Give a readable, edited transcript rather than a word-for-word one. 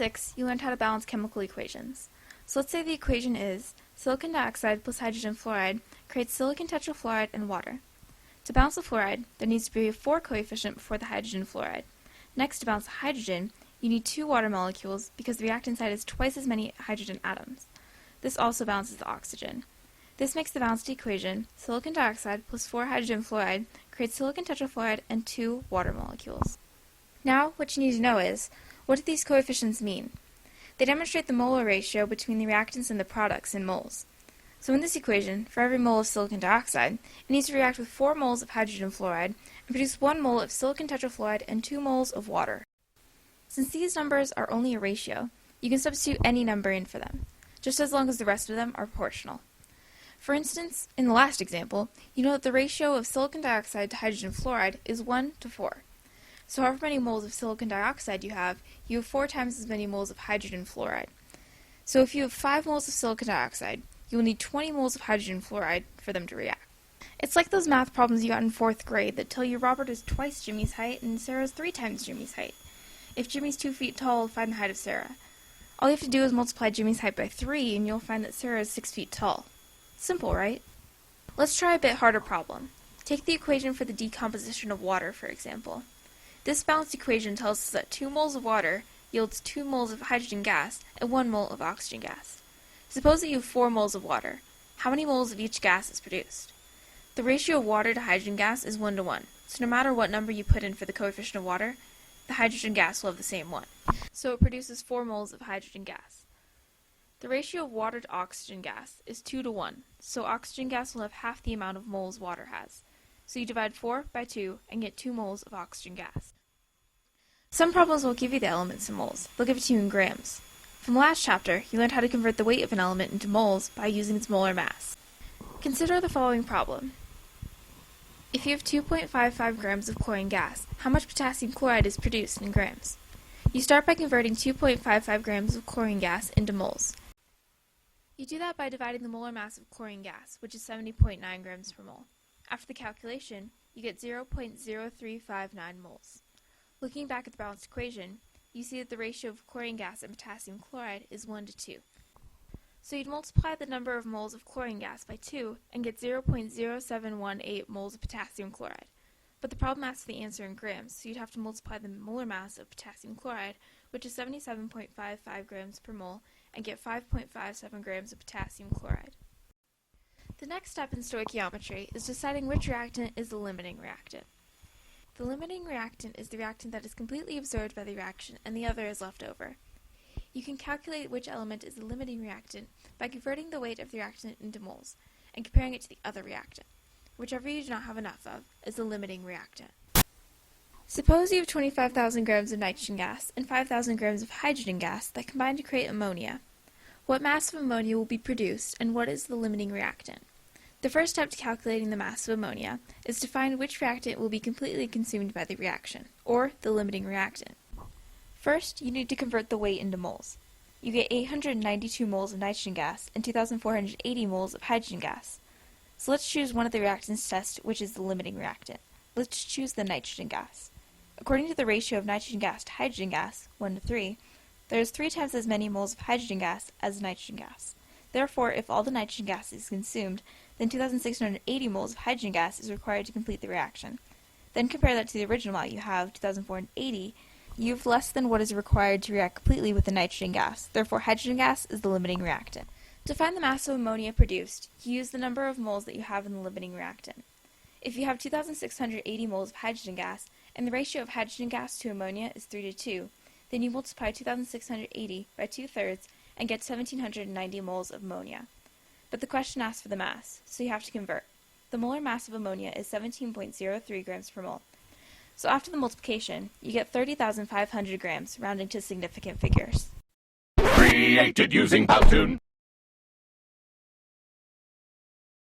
6, you learned how to balance chemical equations. So let's say the equation is silicon dioxide plus hydrogen fluoride creates silicon tetrafluoride and water. To balance the fluoride, there needs to be a 4 coefficient before the hydrogen fluoride. Next, to balance the hydrogen, you need 2 water molecules because the reactant side has twice as many hydrogen atoms. This also balances the oxygen. This makes the balanced equation silicon dioxide plus 4 hydrogen fluoride creates silicon tetrafluoride and 2 water molecules. Now, what you need to know is, what do these coefficients mean? They demonstrate the molar ratio between the reactants and the products in moles. So in this equation, for every mole of silicon dioxide, it needs to react with 4 moles of hydrogen fluoride and produce 1 mole of silicon tetrafluoride and 2 moles of water. Since these numbers are only a ratio, you can substitute any number in for them, just as long as the rest of them are proportional. For instance, in the last example, you know that the ratio of silicon dioxide to hydrogen fluoride is 1 to 4. So however many moles of silicon dioxide you have 4 times as many moles of hydrogen fluoride. So if you have 5 moles of silicon dioxide, you will need 20 moles of hydrogen fluoride for them to react. It's like those math problems you got in 4th grade that tell you Robert is twice Jimmy's height and Sarah is 3 times Jimmy's height. If Jimmy's 2 feet tall, find the height of Sarah. All you have to do is multiply Jimmy's height by 3 and you'll find that Sarah is 6 feet tall. Simple, right? Let's try a bit harder problem. Take the equation for the decomposition of water, for example. This balanced equation tells us that 2 moles of water yields 2 moles of hydrogen gas and 1 mole of oxygen gas. Suppose that you have 4 moles of water. How many moles of each gas is produced? The ratio of water to hydrogen gas is 1 to 1, so no matter what number you put in for the coefficient of water, the hydrogen gas will have the same one. So it produces 4 moles of hydrogen gas. The ratio of water to oxygen gas is 2 to 1, so oxygen gas will have half the amount of moles water has. So you divide 4 by 2 and get 2 moles of oxygen gas. Some problems won't give you the elements in moles, they'll give it to you in grams. From the last chapter, you learned how to convert the weight of an element into moles by using its molar mass. Consider the following problem. If you have 2.55 grams of chlorine gas, how much potassium chloride is produced in grams? You start by converting 2.55 grams of chlorine gas into moles. You do that by dividing the molar mass of chlorine gas, which is 70.9 grams per mole. After the calculation, you get 0.0359 moles. Looking back at the balanced equation, you see that the ratio of chlorine gas and potassium chloride is 1 to 2. So you'd multiply the number of moles of chlorine gas by 2 and get 0.0718 moles of potassium chloride. But the problem asks the answer in grams, so you'd have to multiply the molar mass of potassium chloride, which is 77.55 grams per mole, and get 5.57 grams of potassium chloride. The next step in stoichiometry is deciding which reactant is the limiting reactant. The limiting reactant is the reactant that is completely absorbed by the reaction and the other is left over. You can calculate which element is the limiting reactant by converting the weight of the reactant into moles and comparing it to the other reactant. Whichever you do not have enough of is the limiting reactant. Suppose you have 25,000 grams of nitrogen gas and 5,000 grams of hydrogen gas that combine to create ammonia. What mass of ammonia will be produced and what is the limiting reactant? The first step to calculating the mass of ammonia is to find which reactant will be completely consumed by the reaction, or the limiting reactant. First, you need to convert the weight into moles. You get 892 moles of nitrogen gas and 2,480 moles of hydrogen gas. So let's choose one of the reactants to test, which is the limiting reactant. Let's choose the nitrogen gas. According to the ratio of nitrogen gas to hydrogen gas, 1 to 3, there is 3 times as many moles of hydrogen gas as nitrogen gas. Therefore, if all the nitrogen gas is consumed, then 2,680 moles of hydrogen gas is required to complete the reaction. Then compare that to the original value you have, 2,480, you have less than what is required to react completely with the nitrogen gas. Therefore, hydrogen gas is the limiting reactant. To find the mass of ammonia produced, you use the number of moles that you have in the limiting reactant. If you have 2,680 moles of hydrogen gas, and the ratio of hydrogen gas to ammonia is 3 to 2, then you multiply 2,680 by 2/3 and get 1,790 moles of ammonia. But the question asks for the mass, so you have to convert. The molar mass of ammonia is 17.03 grams per mole. So after the multiplication, you get 30,500 grams, rounding to significant figures. Created using Powtoon.